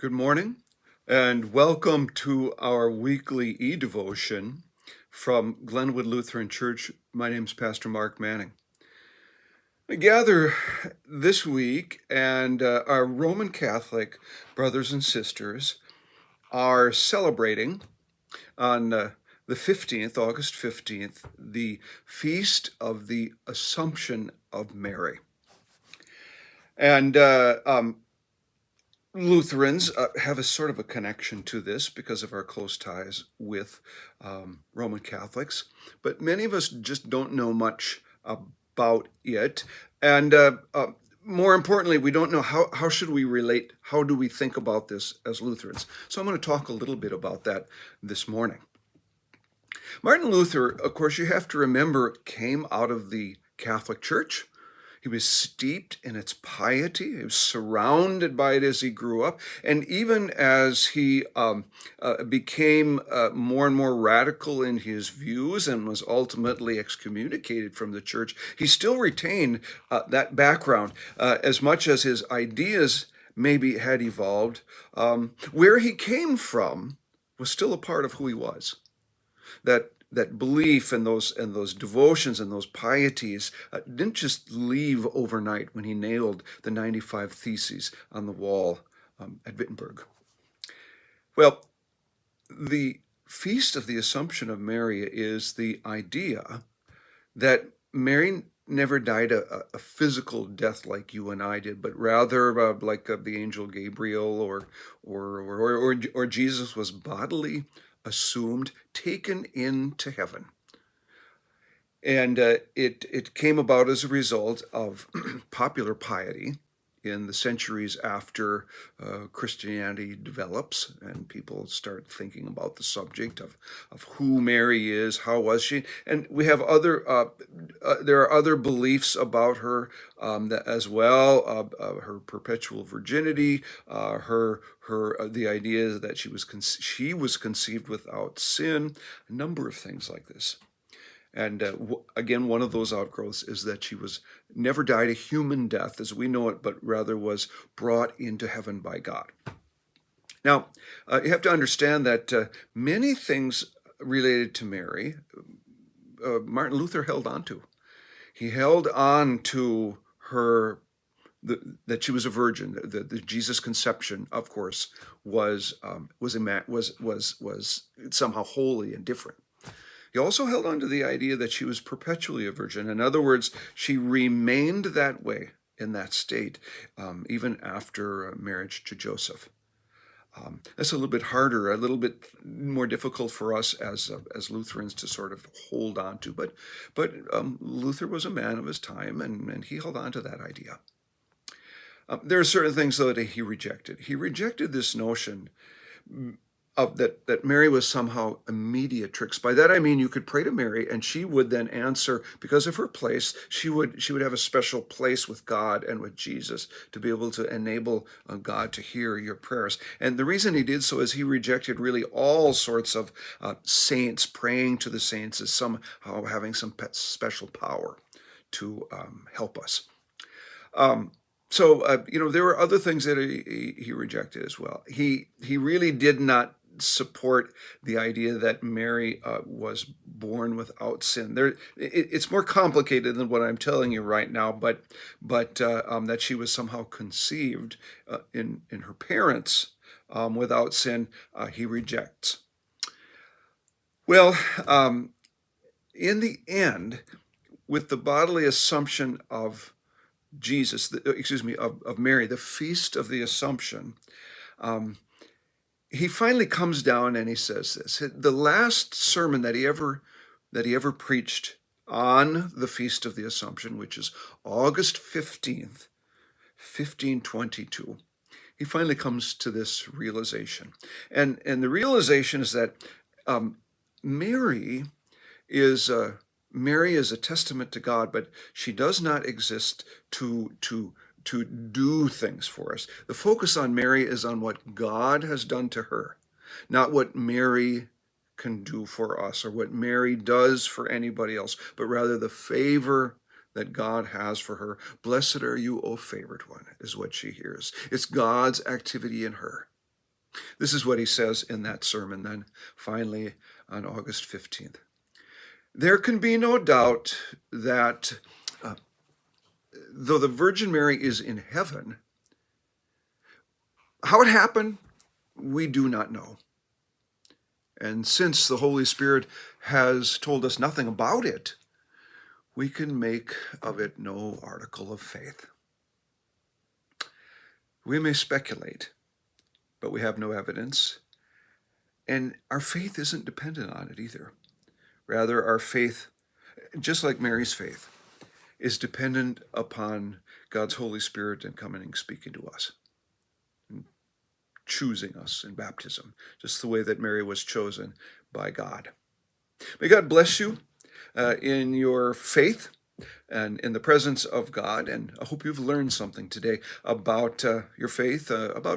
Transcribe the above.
Good morning, and welcome to our weekly e-devotion from Glenwood Lutheran Church. My name is Pastor Mark Manning. We gather this week, and our Roman Catholic brothers and sisters are celebrating on the 15th, August 15th, the Feast of the Assumption of Mary. And Lutherans have a sort of a connection to this because of our close ties with Roman Catholics, but many of us just don't know much about it. And more importantly, we don't know how should we relate, how do we think about this as Lutherans. So I'm going to talk a little bit about that this morning. Martin Luther, of course, you have to remember, came out of the Catholic Church. He was steeped in its piety. He was surrounded by it as he grew up. And even as he became more and more radical in his views and was ultimately excommunicated from the church, he still retained that background as much as his ideas maybe had evolved. Where he came from was still a part of who he was. That belief and those devotions and those pieties didn't just leave overnight when he nailed the 95 Theses on the wall at Wittenberg. Well, the Feast of the Assumption of Mary is the idea that Mary never died a physical death like you and I did, but rather like the angel Gabriel or Jesus was bodily assumed, taken into heaven. And it came about as a result of popular piety in the centuries after Christianity develops and people start thinking about the subject of who Mary is, how was she, and we have there are other beliefs about her as well, her perpetual virginity, the idea that she was conceived without sin, a number of things like this. And again, one of those outgrowths is that she was never died a human death as we know it, but rather was brought into heaven by God. Now, you have to understand that many things related to Mary, Martin Luther held on to. He held on to her, that she was a virgin. The Jesus conception, of course, was somehow holy and different. He also held on to the idea that she was perpetually a virgin. In other words, she remained that way in that state, even after marriage to Joseph. That's a little bit harder, a little bit more difficult for us as Lutherans to sort of hold on to. But Luther was a man of his time, and he held on to that idea. There are certain things, though, that he rejected. He rejected this notion that Mary was somehow a mediatrix. By that I mean you could pray to Mary and she would then answer because of her place. She would have a special place with God and with Jesus to be able to enable God to hear your prayers. And the reason he did so is he rejected really all sorts of saints, praying to the saints as somehow having some special power to help us. So there were other things that he rejected as well. He really did not support the idea that Mary was born without sin. It's more complicated than what I'm telling you right now, but that she was somehow conceived in her parents without sin, he rejects. Well, in the end, with the bodily assumption of Jesus, of Mary, the Feast of the Assumption, he finally comes down and he says this. The last sermon that he ever preached on the Feast of the Assumption, which is August 15th, 1522, he finally comes to this realization. And the realization is that Mary is a testament to God, but she does not exist to do things for us. The focus on Mary is on what God has done to her, not what Mary can do for us or what Mary does for anybody else, but rather the favor that God has for her. Blessed are you, O favored one, is what she hears. It's God's activity in her. This is what he says in that sermon then, finally, on August 15th. There can be no doubt that though the Virgin Mary is in heaven, how it happened, we do not know. And since the Holy Spirit has told us nothing about it, we can make of it no article of faith. We may speculate, but we have no evidence. And our faith isn't dependent on it either. Rather, our faith, just like Mary's faith, is dependent upon God's Holy Spirit and coming and speaking to us, and choosing us in baptism, just the way that Mary was chosen by God. May God bless you in your faith and in the presence of God. And I hope you've learned something today about your faith, about